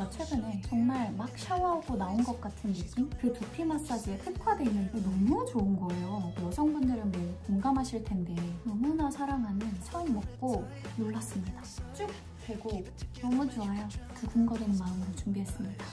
제가 최근에 정말 막 샤워하고 나온 것 같은 느낌? 그 두피 마사지에 특화돼 있는 게 너무 좋은 거예요. 여성분들은 뭐 공감하실 텐데 너무나 사랑하는 샤인 먹고 놀랐습니다. 쭉 되고 너무 좋아요. 두근거리는 마음으로 준비했습니다.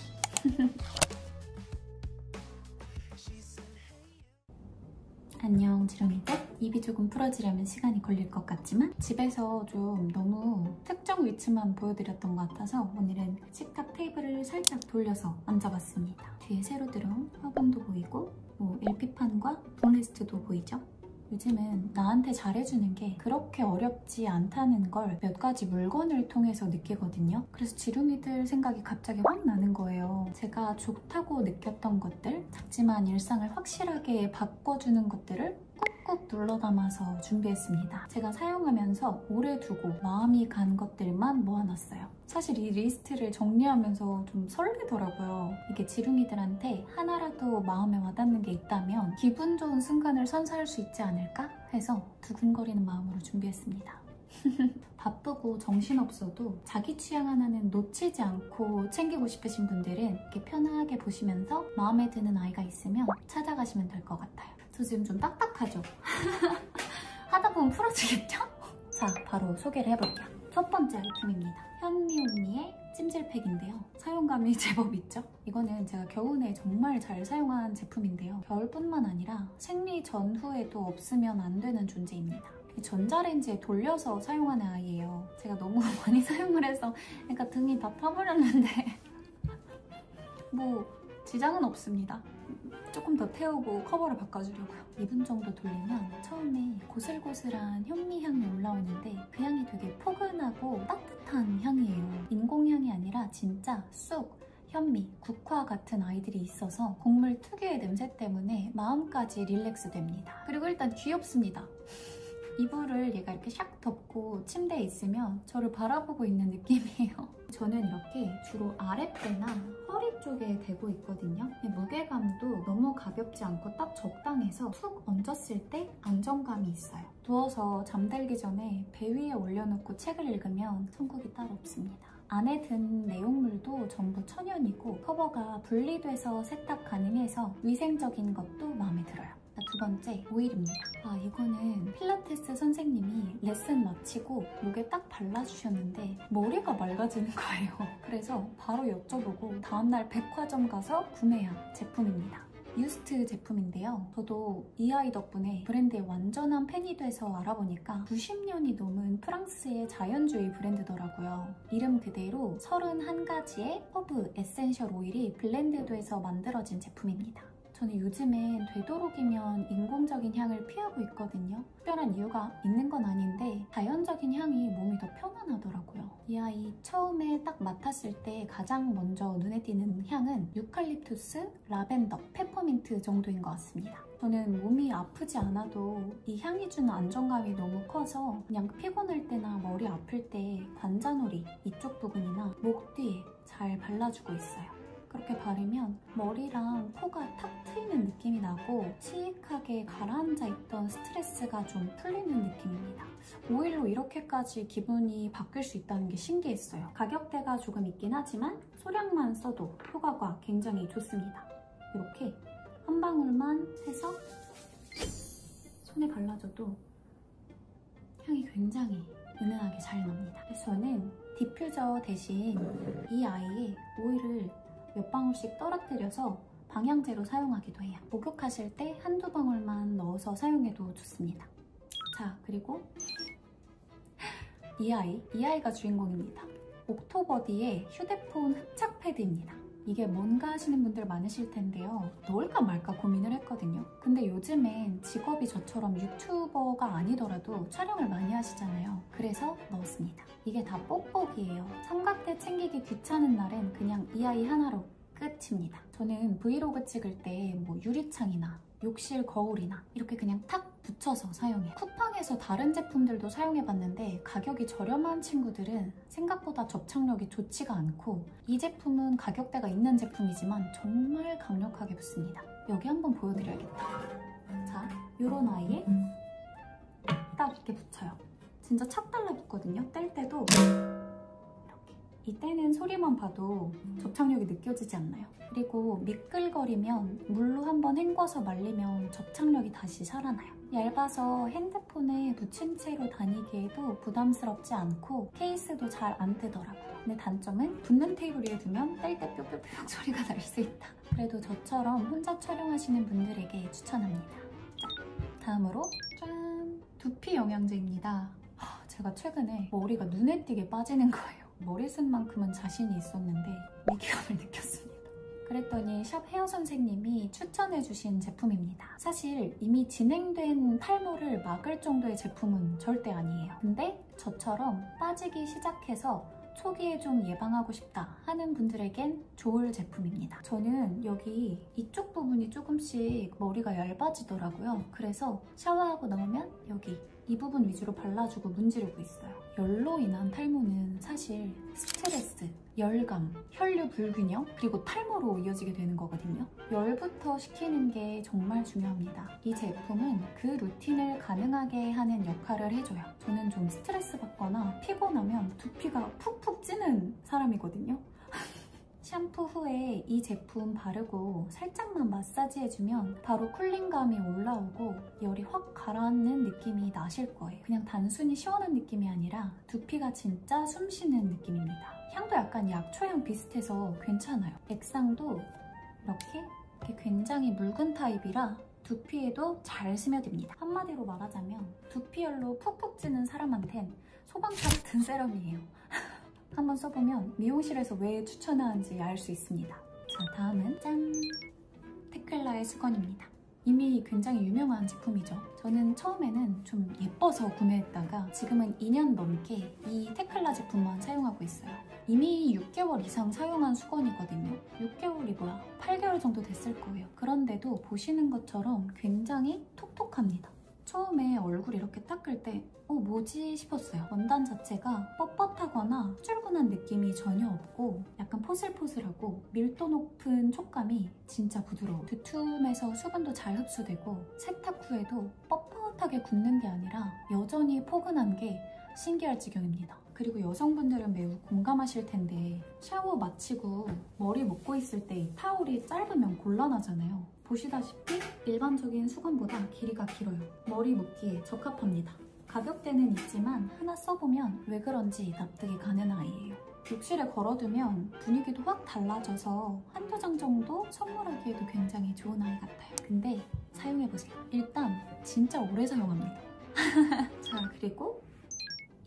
안녕 지렁이들. 입이 조금 풀어지려면 시간이 걸릴 것 같지만 집에서 좀 너무 특정 위치만 보여드렸던 것 같아서 오늘은 식탁 테이블을 살짝 돌려서 앉아봤습니다. 뒤에 새로 들어온 화분도 보이고 뭐 LP판과 봄리스트도 보이죠? 요즘은 나한테 잘해주는 게 그렇게 어렵지 않다는 걸 몇 가지 물건을 통해서 느끼거든요. 그래서 지룽이들 생각이 갑자기 확 나는 거예요. 제가 좋다고 느꼈던 것들, 작지만 일상을 확실하게 바꿔주는 것들을 꾹꾹 눌러 담아서 준비했습니다. 제가 사용하면서 오래 두고 마음이 간 것들만 모아놨어요. 사실 이 리스트를 정리하면서 좀 설레더라고요. 이게 지룽이들한테 하나라도 마음에 와닿는 게 있다면 기분 좋은 순간을 선사할 수 있지 않을까 해서 두근거리는 마음으로 준비했습니다. 바쁘고 정신없어도 자기 취향 하나는 놓치지 않고 챙기고 싶으신 분들은 이렇게 편하게 보시면서 마음에 드는 아이가 있으면 찾아가시면 될 것 같아요. 저 지금 좀 딱딱하죠? 하다 보면 풀어지겠죠? 자, 바로 소개를 해볼게요. 첫 번째 아이템입니다. 현미언니의 찜질팩인데요. 사용감이 제법 있죠? 이거는 제가 겨우내 정말 잘 사용한 제품인데요. 겨울뿐만 아니라 생리 전후에도 없으면 안 되는 존재입니다. 전자레인지에 돌려서 사용하는 아이예요. 제가 너무 많이 사용을 해서 그러니까 등이 다 타버렸는데 뭐 지장은 없습니다. 조금 더 태우고 커버를 바꿔주려고요. 2분 정도 돌리면 처음에 고슬고슬한 현미향이 올라오는데 그 향이 되게 포근하고 따뜻한 향이에요. 인공향이 아니라 진짜 쑥, 현미, 국화 같은 아이들이 있어서 곡물 특유의 냄새 때문에 마음까지 릴렉스 됩니다. 그리고 일단 귀엽습니다. 이불을 얘가 이렇게 샥 덮고 침대에 있으면 저를 바라보고 있는 느낌이에요. 저는 이렇게 주로 아랫배나 허리 쪽에 대고 있거든요. 무게감도 너무 가볍지 않고 딱 적당해서 툭 얹었을 때 안정감이 있어요. 누워서 잠들기 전에 배 위에 올려놓고 책을 읽으면 천국이 따로 없습니다. 안에 든 내용물도 전부 천연이고 커버가 분리돼서 세탁 가능해서 위생적인 것도 마음에 들어요. 두 번째, 오일입니다. 이거는 필라테스 선생님이 레슨 마치고 목에 딱 발라주셨는데 머리가 맑아지는 거예요. 그래서 바로 여쭤보고 다음날 백화점 가서 구매한 제품입니다. 유스트 제품인데요. 저도 이 아이 덕분에 브랜드의 완전한 팬이 돼서 알아보니까 90년이 넘은 프랑스의 자연주의 브랜드더라고요. 이름 그대로 31가지의 허브 에센셜 오일이 블렌드돼서 만들어진 제품입니다. 저는 요즘엔 되도록이면 인공적인 향을 피하고 있거든요. 특별한 이유가 있는 건 아닌데 자연적인 향이 몸이 더 편안하더라고요. 이 아이 처음에 딱 맡았을 때 가장 먼저 눈에 띄는 향은 유칼립투스, 라벤더, 페퍼민트 정도인 것 같습니다. 저는 몸이 아프지 않아도 이 향이 주는 안정감이 너무 커서 그냥 피곤할 때나 머리 아플 때 관자놀이 이쪽 부분이나 목 뒤에 잘 발라주고 있어요. 그렇게 바르면 머리랑 코가 탁 트이는 느낌이 나고 시익하게 가라앉아 있던 스트레스가 좀 풀리는 느낌입니다. 오일로 이렇게까지 기분이 바뀔 수 있다는 게 신기했어요. 가격대가 조금 있긴 하지만 소량만 써도 효과가 굉장히 좋습니다. 이렇게 한 방울만 해서 손에 발라줘도 향이 굉장히 은은하게 잘 납니다. 그래서 저는 디퓨저 대신 이 아이의 오일을 몇 방울씩 떨어뜨려서 방향제로 사용하기도 해요. 목욕하실 때 한두 방울만 넣어서 사용해도 좋습니다. 자, 그리고 이 아이가 주인공입니다. 옥토버디의 휴대폰 흡착 패드입니다. 이게 뭔가 하시는 분들 많으실 텐데요. 넣을까 말까 고민을 했거든요. 근데 요즘엔 직업이 저처럼 유튜버가 아니더라도 촬영을 많이 하시잖아요. 그래서 넣었습니다. 이게 다 뽁뽁이에요. 삼각대 챙기기 귀찮은 날엔 그냥 이 아이 하나로 끝입니다. 저는 브이로그 찍을 때 뭐 유리창이나 욕실 거울이나 이렇게 그냥 탁 붙여서 사용해요. 쿠팡에서 다른 제품들도 사용해봤는데 가격이 저렴한 친구들은 생각보다 접착력이 좋지가 않고 이 제품은 가격대가 있는 제품이지만 정말 강력하게 붙습니다. 여기 한번 보여드려야겠다. 자, 요런 아이에 딱 이렇게 붙여요. 진짜 착 달라붙거든요. 뗄 때도 이렇게 이때는 소리만 봐도 접착력이 느껴지지 않나요? 그리고 미끌거리면 물로 한번 헹궈서 말리면 접착력이 다시 살아나요. 얇아서 핸드폰에 붙인 채로 다니기에도 부담스럽지 않고 케이스도 잘 안 뜨더라고요. 근데 단점은 붙는 테이블 위에 두면 뗄 때 뿅뿅뿅 소리가 날 수 있다. 그래도 저처럼 혼자 촬영하시는 분들에게 추천합니다. 다음으로 짠! 두피 영양제입니다. 제가 최근에 머리가 눈에 띄게 빠지는 거예요. 머리숱만큼은 자신이 있었는데 위기감을 느꼈습니다. 그랬더니 샵 헤어 선생님이 추천해주신 제품입니다. 사실 이미 진행된 탈모를 막을 정도의 제품은 절대 아니에요. 근데 저처럼 빠지기 시작해서 초기에 좀 예방하고 싶다 하는 분들에겐 좋을 제품입니다. 저는 여기 이쪽 부분이 조금씩 머리가 얇아지더라고요. 그래서 샤워하고 나오면 여기 이 부분 위주로 발라주고 문지르고 있어요. 열로 인한 탈모는 사실 스트레스, 열감, 혈류 불균형, 그리고 탈모로 이어지게 되는 거거든요. 열부터 식히는 게 정말 중요합니다. 이 제품은 그 루틴을 가능하게 하는 역할을 해줘요. 저는 좀 스트레스 받거나 피곤하면 두피가 푹푹 찌는 사람이거든요. 샴푸 후에 이 제품 바르고 살짝만 마사지해주면 바로 쿨링감이 올라오고 열이 확 가라앉는 느낌이 나실 거예요. 그냥 단순히 시원한 느낌이 아니라 두피가 진짜 숨쉬는 느낌입니다. 향도 약간 약초향 비슷해서 괜찮아요. 액상도 이렇게 굉장히 묽은 타입이라 두피에도 잘 스며듭니다. 한마디로 말하자면 두피열로 푹푹 찌는 사람한텐 소방차 같은 세럼이에요. 한번 써보면 미용실에서 왜 추천하는지 알 수 있습니다. 자, 다음은 짠! 테클라의 수건입니다. 이미 굉장히 유명한 제품이죠. 저는 처음에는 좀 예뻐서 구매했다가 지금은 2년 넘게 이 테클라 제품만 사용하고 있어요. 이미 6개월 이상 사용한 수건이거든요. 6개월이 뭐야? 8개월 정도 됐을 거예요. 그런데도 보시는 것처럼 굉장히 톡톡합니다. 처음에 얼굴 이렇게 닦을 때 뭐지 싶었어요. 원단 자체가 뻣뻣하거나 쭈글쭈글한 느낌이 전혀 없고 약간 포슬포슬하고 밀도 높은 촉감이 진짜 부드러워요. 두툼해서 수분도 잘 흡수되고 세탁 후에도 뻣뻣하게 굳는 게 아니라 여전히 포근한 게 신기할 지경입니다. 그리고 여성분들은 매우 공감하실 텐데 샤워 마치고 머리 묶고 있을 때 이 타올이 짧으면 곤란하잖아요. 보시다시피 일반적인 수건보다 길이가 길어요. 머리 묶기에 적합합니다. 가격대는 있지만 하나 써보면 왜 그런지 납득이 가는 아이예요. 욕실에 걸어두면 분위기도 확 달라져서 한두 장 정도 선물하기에도 굉장히 좋은 아이 같아요. 근데 사용해보세요. 일단 진짜 오래 사용합니다. 자, 그리고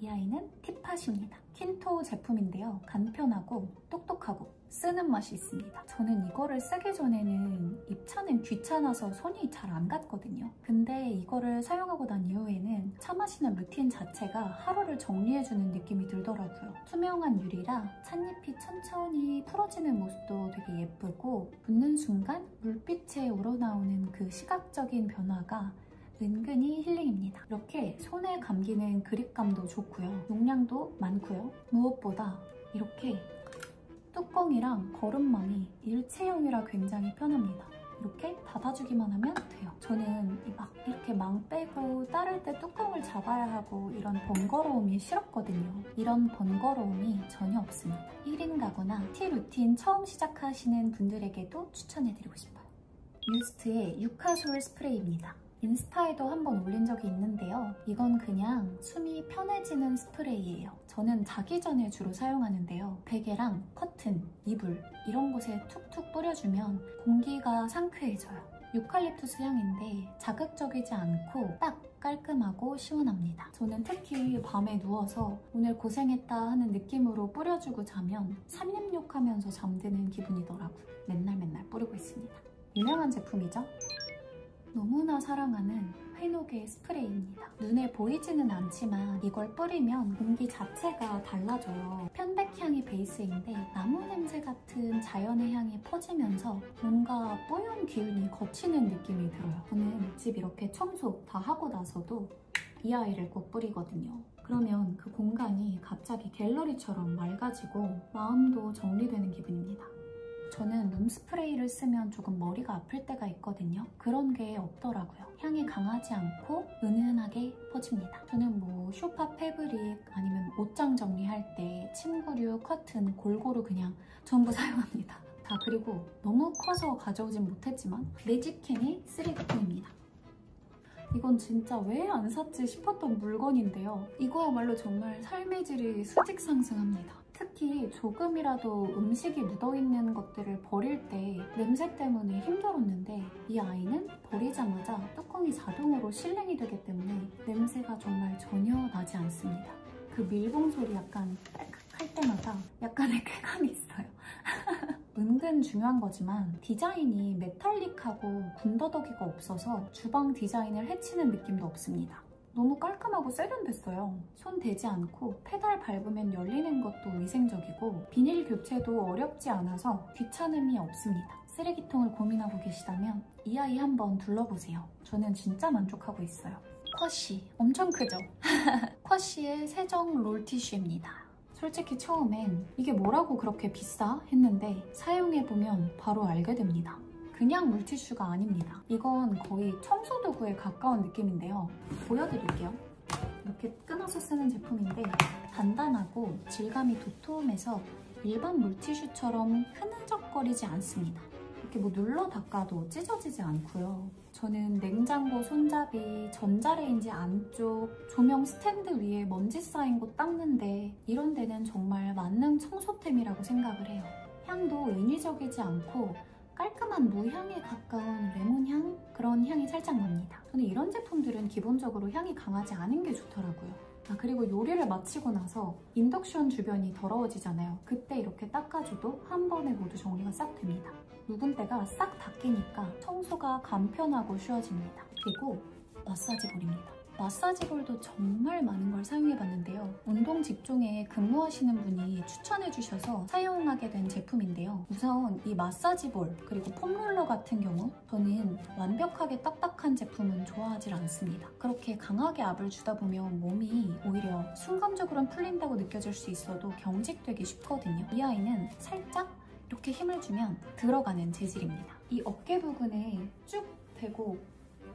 이 아이는 티팟입니다. 킨토 제품인데요. 간편하고 똑똑하고 쓰는 맛이 있습니다. 저는 이거를 쓰기 전에는 입차는 귀찮아서 손이 잘 안 갔거든요. 근데 이거를 사용하고 난 이후에는 차 마시는 루틴 자체가 하루를 정리해주는 느낌이 들더라고요. 투명한 유리라 찻잎이 천천히 풀어지는 모습도 되게 예쁘고 붓는 순간 물빛에 우러나오는 그 시각적인 변화가 은근히 힐링입니다. 이렇게 손에 감기는 그립감도 좋고요. 용량도 많고요. 무엇보다 이렇게 뚜껑이랑 거름망이 일체형이라 굉장히 편합니다. 이렇게 닫아주기만 하면 돼요. 저는 막 이렇게 망 빼고 따를 때 뚜껑을 잡아야 하고 이런 번거로움이 싫었거든요. 이런 번거로움이 전혀 없습니다. 1인 가구나 티 루틴 처음 시작하시는 분들에게도 추천해드리고 싶어요. 유스트의 유카솔 스프레이입니다. 인스타에도 한번 올린 적이 있는데요. 이건 그냥 숨이 편해지는 스프레이예요. 저는 자기 전에 주로 사용하는데요. 베개랑 커튼, 이불 이런 곳에 툭툭 뿌려주면 공기가 상쾌해져요. 유칼립투스 향인데 자극적이지 않고 딱 깔끔하고 시원합니다. 저는 특히 밤에 누워서 오늘 고생했다 하는 느낌으로 뿌려주고 자면 삼림욕하면서 잠드는 기분이더라고요. 맨날 뿌리고 있습니다. 유명한 제품이죠? 너무나 사랑하는 페녹의 스프레이입니다. 눈에 보이지는 않지만 이걸 뿌리면 공기 자체가 달라져요. 편백향이 베이스인데 나무 냄새 같은 자연의 향이 퍼지면서 뭔가 뽀얀 기운이 거치는 느낌이 들어요. 저는 집 이렇게 청소 다 하고 나서도 이 아이를 꼭 뿌리거든요. 그러면 그 공간이 갑자기 갤러리처럼 맑아지고 마음도 정리되는 기분입니다. 저는 룸스프레이를 쓰면 조금 머리가 아플 때가 있거든요. 그런 게 없더라고요. 향이 강하지 않고 은은하게 퍼집니다. 저는 뭐 쇼파 패브릭 아니면 옷장 정리할 때 침구류, 커튼 골고루 그냥 전부 사용합니다. 자, 그리고 너무 커서 가져오진 못했지만 매직캔의 쓰레기통입니다. 이건 진짜 왜 안 샀지 싶었던 물건인데요. 이거야말로 정말 삶의 질이 수직 상승합니다. 특히 조금이라도 음식이 묻어있는 것들을 버릴 때 냄새 때문에 힘들었는데 이 아이는 버리자마자 뚜껑이 자동으로 실링이 되기 때문에 냄새가 정말 전혀 나지 않습니다. 그 밀봉 소리 약간 딸깍할 때마다 약간의 쾌감이 있어요. 은근 중요한 거지만 디자인이 메탈릭하고 군더더기가 없어서 주방 디자인을 해치는 느낌도 없습니다. 너무 깔끔하고 세련됐어요. 손 대지 않고 페달 밟으면 열리는 것도 위생적이고 비닐 교체도 어렵지 않아서 귀찮음이 없습니다. 쓰레기통을 고민하고 계시다면 이 아이 한번 둘러보세요. 저는 진짜 만족하고 있어요. 쿼시 엄청 크죠? 쿼시의 세정 롤티슈입니다. 솔직히 처음엔 이게 뭐라고 그렇게 비싸? 했는데 사용해보면 바로 알게 됩니다. 그냥 물티슈가 아닙니다. 이건 거의 청소도구에 가까운 느낌인데요. 보여드릴게요. 이렇게 끊어서 쓰는 제품인데 단단하고 질감이 도톰해서 일반 물티슈처럼 흐느적거리지 않습니다. 이렇게 뭐 눌러 닦아도 찢어지지 않고요. 저는 냉장고 손잡이, 전자레인지 안쪽, 조명 스탠드 위에 먼지 쌓인 곳 닦는데 이런 데는 정말 만능 청소템이라고 생각을 해요. 향도 인위적이지 않고 깔끔한 무향에 가까운 레몬향? 그런 향이 살짝 납니다. 저는 이런 제품들은 기본적으로 향이 강하지 않은 게 좋더라고요. 그리고 요리를 마치고 나서 인덕션 주변이 더러워지잖아요. 그때 이렇게 닦아줘도 한 번에 모두 정리가 싹 됩니다. 묵은 때가 싹 닦이니까 청소가 간편하고 쉬워집니다. 그리고 마사지볼입니다. 마사지볼도 정말 많은 걸 사용해봤는데요. 운동 직종에 근무하시는 분이 추천해주셔서 사용하게 된 제품인데요. 우선 이 마사지볼 그리고 폼롤러 같은 경우 저는 완벽하게 딱딱한 제품은 좋아하지 않습니다. 그렇게 강하게 압을 주다 보면 몸이 오히려 순간적으로는 풀린다고 느껴질 수 있어도 경직되기 쉽거든요. 이 아이는 살짝 이렇게 힘을 주면 들어가는 재질입니다. 이 어깨 부분에 쭉 대고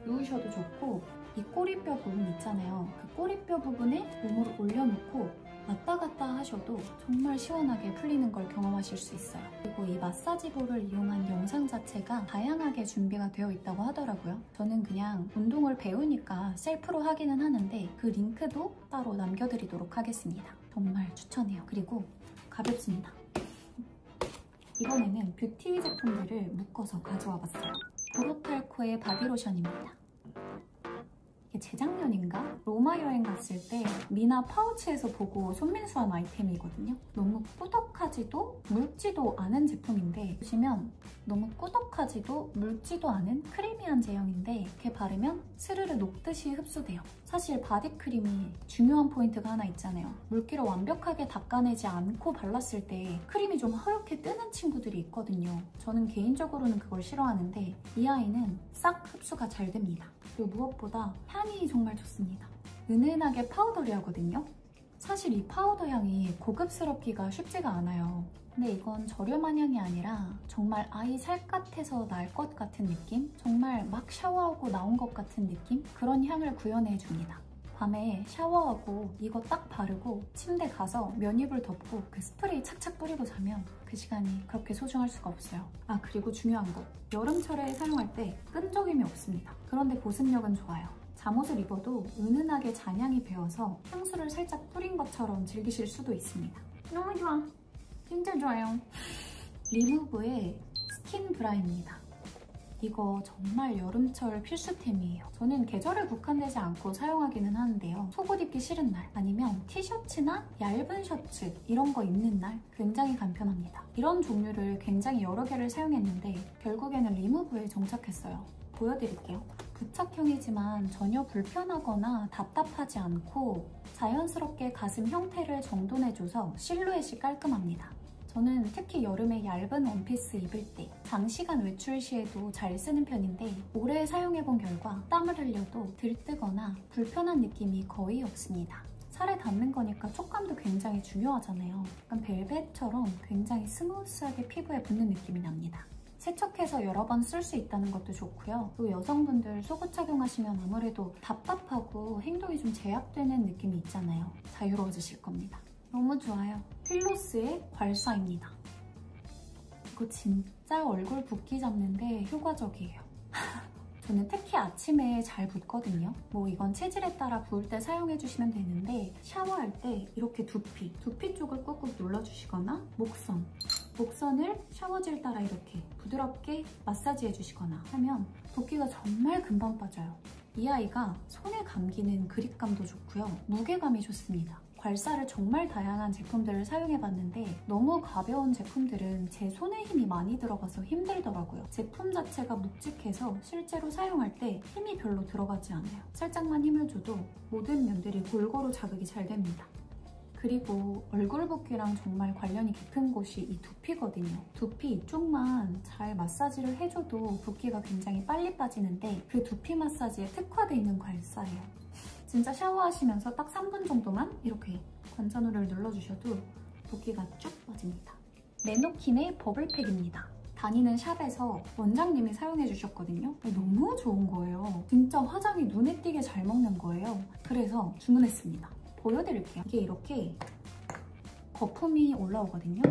누우셔도 좋고 이 꼬리뼈 부분 있잖아요. 그 꼬리뼈 부분에 몸을 올려놓고 왔다 갔다 하셔도 정말 시원하게 풀리는 걸 경험하실 수 있어요. 그리고 이 마사지볼을 이용한 영상 자체가 다양하게 준비가 되어 있다고 하더라고요. 저는 그냥 운동을 배우니까 셀프로 하기는 하는데 그 링크도 따로 남겨드리도록 하겠습니다. 정말 추천해요. 그리고 가볍습니다. 이번에는 뷰티 제품들을 묶어서 가져와 봤어요. 보로탈코의 바디로션입니다. 재작년인가? 로마 여행 갔을 때 미나 파우치에서 보고 손민수한 아이템이거든요. 너무 꾸덕하지도 묽지도 않은 제품인데 보시면 너무 꾸덕하지도 묽지도 않은 크리미한 제형인데 이렇게 바르면 스르르 녹듯이 흡수돼요. 사실 바디크림이 중요한 포인트가 하나 있잖아요. 물기를 완벽하게 닦아내지 않고 발랐을 때 크림이 좀 허옇게 뜨는 친구들이 있거든요. 저는 개인적으로는 그걸 싫어하는데 이 아이는 싹 흡수가 잘 됩니다. 그리고 무엇보다 향이 정말 좋습니다. 은은하게 파우더리하거든요. 사실 이 파우더 향이 고급스럽기가 쉽지가 않아요. 근데 이건 저렴한 향이 아니라 정말 아이 살갗에서 날 것 같은 느낌? 정말 막 샤워하고 나온 것 같은 느낌? 그런 향을 구현해줍니다. 밤에 샤워하고 이거 딱 바르고 침대 가서 면입을 덮고 그 스프레이 착착 뿌리고 자면 그 시간이 그렇게 소중할 수가 없어요. 그리고 중요한 거, 여름철에 사용할 때 끈적임이 없습니다. 그런데 보습력은 좋아요. 잠옷을 입어도 은은하게 잔향이 배어서 향수를 살짝 뿌린 것처럼 즐기실 수도 있습니다. 너무 좋아. 진짜 좋아요. 리무브의 스킨 브라입니다. 이거 정말 여름철 필수템이에요. 저는 계절에 국한되지 않고 사용하기는 하는데요. 속옷 입기 싫은 날 아니면 티셔츠나 얇은 셔츠 이런 거 입는 날 굉장히 간편합니다. 이런 종류를 굉장히 여러 개를 사용했는데 결국에는 리무브에 정착했어요. 보여드릴게요. 부착형이지만 전혀 불편하거나 답답하지 않고 자연스럽게 가슴 형태를 정돈해줘서 실루엣이 깔끔합니다. 저는 특히 여름에 얇은 원피스 입을 때 장시간 외출 시에도 잘 쓰는 편인데 오래 사용해본 결과 땀을 흘려도 들뜨거나 불편한 느낌이 거의 없습니다. 살에 닿는 거니까 촉감도 굉장히 중요하잖아요. 약간 벨벳처럼 굉장히 스무스하게 피부에 붙는 느낌이 납니다. 세척해서 여러 번 쓸 수 있다는 것도 좋고요. 또 여성분들 속옷 착용하시면 아무래도 답답하고 행동이 좀 제약되는 느낌이 있잖아요. 자유로워지실 겁니다. 너무 좋아요. 필로스의 괄사입니다. 이거 진짜 얼굴 붓기 잡는데 효과적이에요. 저는 특히 아침에 잘 붓거든요. 뭐 이건 체질에 따라 부을 때 사용해주시면 되는데 샤워할 때 이렇게 두피 쪽을 꾹꾹 눌러주시거나 목선을 샤워젤 따라 이렇게 부드럽게 마사지해주시거나 하면 붓기가 정말 금방 빠져요. 이 아이가 손에 감기는 그립감도 좋고요. 무게감이 좋습니다. 괄사를 정말 다양한 제품들을 사용해봤는데 너무 가벼운 제품들은 제 손에 힘이 많이 들어가서 힘들더라고요. 제품 자체가 묵직해서 실제로 사용할 때 힘이 별로 들어가지 않아요. 살짝만 힘을 줘도 모든 면들이 골고루 자극이 잘 됩니다. 그리고 얼굴 붓기랑 정말 관련이 깊은 곳이 이 두피거든요. 두피 이쪽만 잘 마사지를 해줘도 붓기가 굉장히 빨리 빠지는데 그 두피 마사지에 특화되어 있는 괄사예요. 진짜 샤워하시면서 딱 3분 정도만 이렇게 관자놀이를 눌러주셔도 붓기가 쭉 빠집니다. 메노킨의 버블팩입니다. 다니는 샵에서 원장님이 사용해 주셨거든요. 너무 좋은 거예요. 진짜 화장이 눈에 띄게 잘 먹는 거예요. 그래서 주문했습니다. 보여드릴게요. 이게 이렇게 거품이 올라오거든요.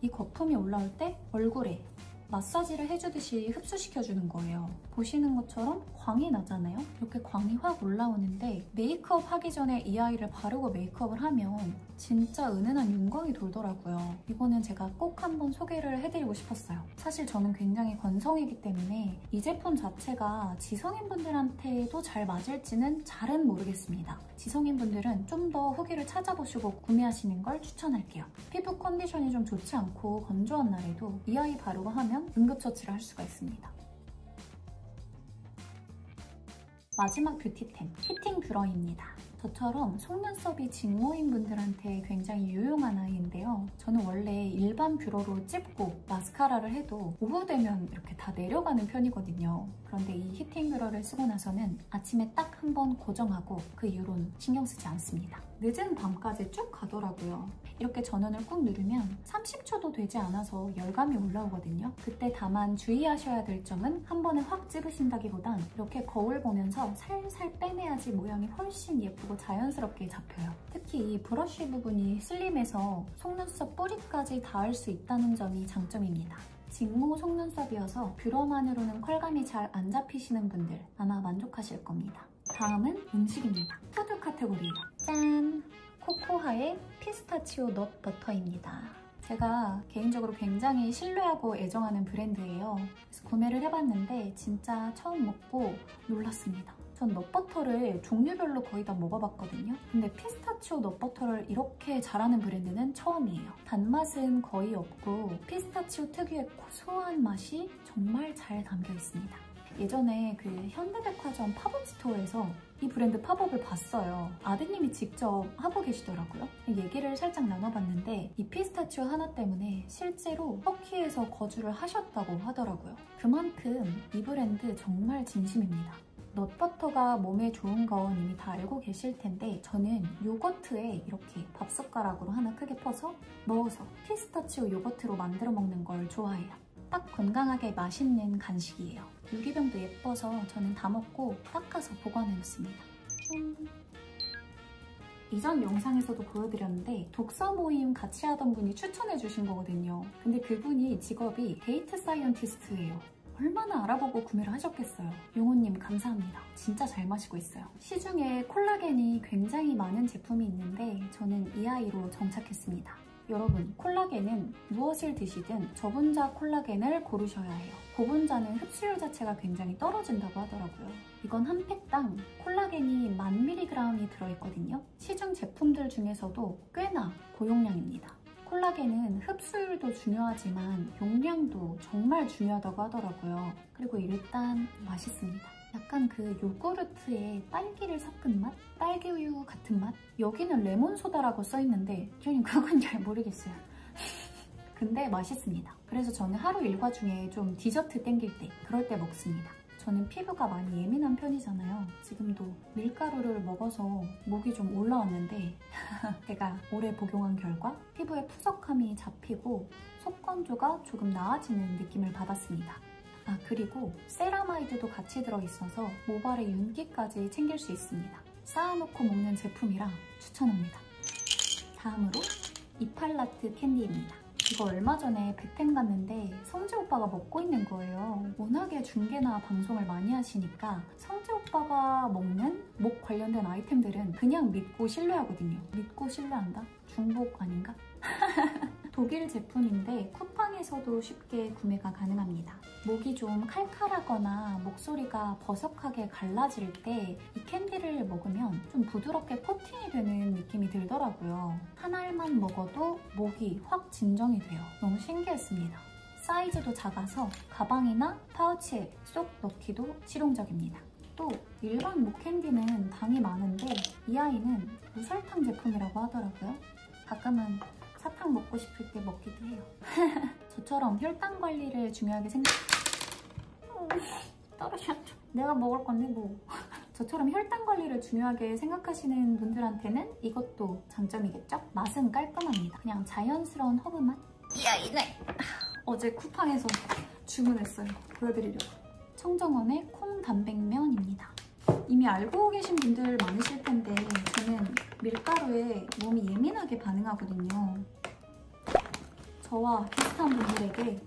이 거품이 올라올 때 얼굴에 마사지를 해주듯이 흡수시켜주는 거예요. 보시는 것처럼 광이 나잖아요? 이렇게 광이 확 올라오는데 메이크업 하기 전에 이 아이를 바르고 메이크업을 하면 진짜 은은한 윤광이 돌더라고요. 이거는 제가 꼭 한번 소개를 해드리고 싶었어요. 사실 저는 굉장히 건성이기 때문에 이 제품 자체가 지성인분들한테도 잘 맞을지는 잘은 모르겠습니다. 지성인분들은 좀 더 후기를 찾아보시고 구매하시는 걸 추천할게요. 피부 컨디션이 좀 좋지 않고 건조한 날에도 이 아이 바르고 하면 응급처치를 할 수가 있습니다. 마지막 뷰티템, 히팅 뷰러입니다. 저처럼 속눈썹이 직모인 분들한테 굉장히 유용한 아이인데요. 저는 원래 일반 뷰러로 찝고 마스카라를 해도 오후 되면 이렇게 다 내려가는 편이거든요. 그런데 이 히팅 뷰러를 쓰고 나서는 아침에 딱 한 번 고정하고 그 이후로는 신경 쓰지 않습니다. 늦은 밤까지 쭉 가더라고요. 이렇게 전원을 꾹 누르면 30초도 되지 않아서 열감이 올라오거든요. 그때 다만 주의하셔야 될 점은 한 번에 확 찝으신다기보단 이렇게 거울 보면서 살살 빼내야지 모양이 훨씬 예쁘고 자연스럽게 잡혀요. 특히 이 브러쉬 부분이 슬림해서 속눈썹 뿌리까지 닿을 수 있다는 점이 장점입니다. 직모 속눈썹이어서 뷰러만으로는 컬감이 잘 안 잡히시는 분들 아마 만족하실 겁니다. 다음은 음식입니다. 푸드 카테고리예요. 짠! 코코하의 피스타치오 넛 버터입니다. 제가 개인적으로 굉장히 신뢰하고 애정하는 브랜드예요. 그래서 구매를 해봤는데 진짜 처음 먹고 놀랐습니다. 전 넛버터를 종류별로 거의 다 먹어봤거든요. 근데 피스타치오 넛버터를 이렇게 잘하는 브랜드는 처음이에요. 단맛은 거의 없고 피스타치오 특유의 고소한 맛이 정말 잘 담겨 있습니다. 예전에 그 현대백화점 팝업 스토어에서 이 브랜드 팝업을 봤어요. 아드님이 직접 하고 계시더라고요. 얘기를 살짝 나눠봤는데 이 피스타치오 하나 때문에 실제로 터키에서 거주를 하셨다고 하더라고요. 그만큼 이 브랜드 정말 진심입니다. 넛버터가 몸에 좋은 건 이미 다 알고 계실 텐데 저는 요거트에 이렇게 밥숟가락으로 하나 크게 퍼서 넣어서 피스타치오 요거트로 만들어 먹는 걸 좋아해요. 딱 건강하게 맛있는 간식이에요. 유리병도 예뻐서 저는 다 먹고 닦아서 보관해놓습니다. 이전 영상에서도 보여드렸는데 독서 모임 같이 하던 분이 추천해주신 거거든요. 근데 그분이 직업이 데이터 사이언티스트예요. 얼마나 알아보고 구매를 하셨겠어요. 용호님 감사합니다. 진짜 잘 마시고 있어요. 시중에 콜라겐이 굉장히 많은 제품이 있는데 저는 이 아이로 정착했습니다. 여러분, 콜라겐은 무엇을 드시든 저분자 콜라겐을 고르셔야 해요. 고분자는 흡수율 자체가 굉장히 떨어진다고 하더라고요. 이건 한 팩당 콜라겐이 1000mg이 들어있거든요. 시중 제품들 중에서도 꽤나 고용량입니다. 콜라겐은 흡수율도 중요하지만 용량도 정말 중요하다고 하더라고요. 그리고 일단 맛있습니다. 약간 그 요구르트에 딸기를 섞은 맛? 딸기우유 같은 맛? 여기는 레몬소다라고 써있는데 저는 그건 잘 모르겠어요. 근데 맛있습니다. 그래서 저는 하루 일과 중에 좀 디저트 땡길 때 그럴 때 먹습니다. 저는 피부가 많이 예민한 편이잖아요. 지금도 밀가루를 먹어서 목이 좀 올라왔는데 제가 오래 복용한 결과 피부에 푸석함이 잡히고 속건조가 조금 나아지는 느낌을 받았습니다. 아, 그리고 세라마이드도 같이 들어있어서 모발의 윤기까지 챙길 수 있습니다. 쌓아놓고 먹는 제품이라 추천합니다. 다음으로 이팔라트 캔디입니다. 이거 얼마 전에 백텐 갔는데 성재 오빠가 먹고 있는 거예요. 워낙에 중계나 방송을 많이 하시니까 성재 오빠가 먹는 목 관련된 아이템들은 그냥 믿고 신뢰하거든요. 믿고 신뢰한다? 중복 아닌가? 독일 제품인데 쿠팡에서도 쉽게 구매가 가능합니다. 목이 좀 칼칼하거나 목소리가 버석하게 갈라질 때 이 캔디를 먹으면 좀 부드럽게 코팅이 되는 느낌이 들더라고요. 한 알만 먹어도 목이 확 진정이 돼요. 너무 신기했습니다. 사이즈도 작아서 가방이나 파우치에 쏙 넣기도 실용적입니다. 또 일반 목 캔디는 당이 많은데 이 아이는 무설탕 제품이라고 하더라고요. 가끔은 사탕 먹고 싶을 때 먹기도 해요. 저처럼 혈당 관리를 중요하게 떨어졌죠. 내가 먹을 건데 뭐. 저처럼 혈당 관리를 중요하게 생각하시는 분들한테는 이것도 장점이겠죠? 맛은 깔끔합니다. 그냥 자연스러운 허브 맛? 이 아이는 어제 쿠팡에서 주문했어요. 보여드리려고. 청정원의 콩 단백면입니다. 이미 알고 계신 분들 많으실 텐데 저는 밀가루에 몸이 예민하게 반응하거든요. 저와 비슷한 분들에게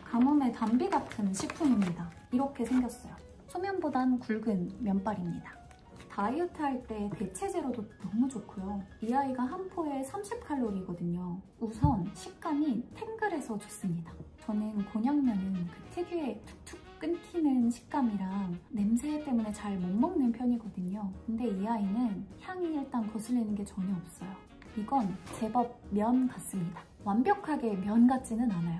가뭄의 단비 같은 식품입니다. 이렇게 생겼어요. 소면보단 굵은 면발입니다. 다이어트 할 때 대체제로도 너무 좋고요. 이 아이가 한 포에 30칼로리거든요. 우선 식감이 탱글해서 좋습니다. 저는 곤약면은 그 특유의 툭툭 끊기는 식감이랑 냄새 때문에 잘 못 먹는 편이거든요. 근데 이 아이는 향이 일단 거슬리는 게 전혀 없어요. 이건 제법 면 같습니다. 완벽하게 면 같지는 않아요.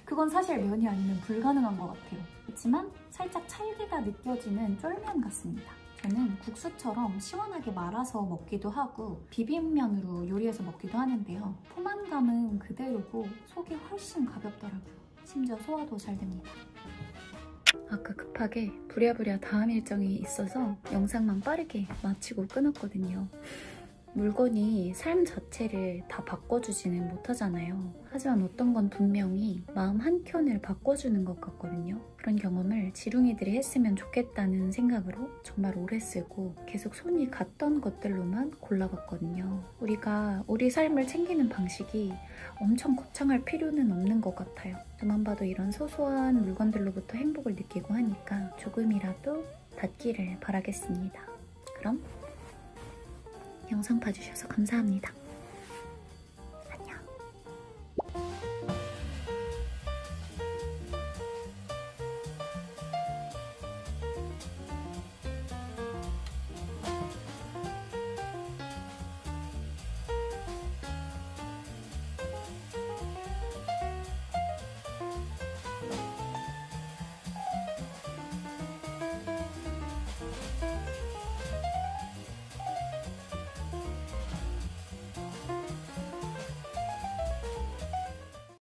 그건 사실 면이 아니면 불가능한 것 같아요. 그렇지만 살짝 찰기가 느껴지는 쫄면 같습니다. 저는 국수처럼 시원하게 말아서 먹기도 하고 비빔면으로 요리해서 먹기도 하는데요. 포만감은 그대로고 속이 훨씬 가볍더라고요. 심지어 소화도 잘 됩니다. 아까 급하게 부랴부랴 다음 일정이 있어서 영상만 빠르게 마치고 끊었거든요. 물건이 삶 자체를 다 바꿔주지는 못하잖아요. 하지만 어떤 건 분명히 마음 한켠을 바꿔주는 것 같거든요. 그런 경험을 지룽이들이 했으면 좋겠다는 생각으로 정말 오래 쓰고 계속 손이 갔던 것들로만 골라봤거든요. 우리가 우리 삶을 챙기는 방식이 엄청 거창할 필요는 없는 것 같아요. 저만 봐도 이런 소소한 물건들로부터 행복을 느끼고 하니까 조금이라도 닿기를 바라겠습니다. 그럼 영상 봐주셔서 감사합니다.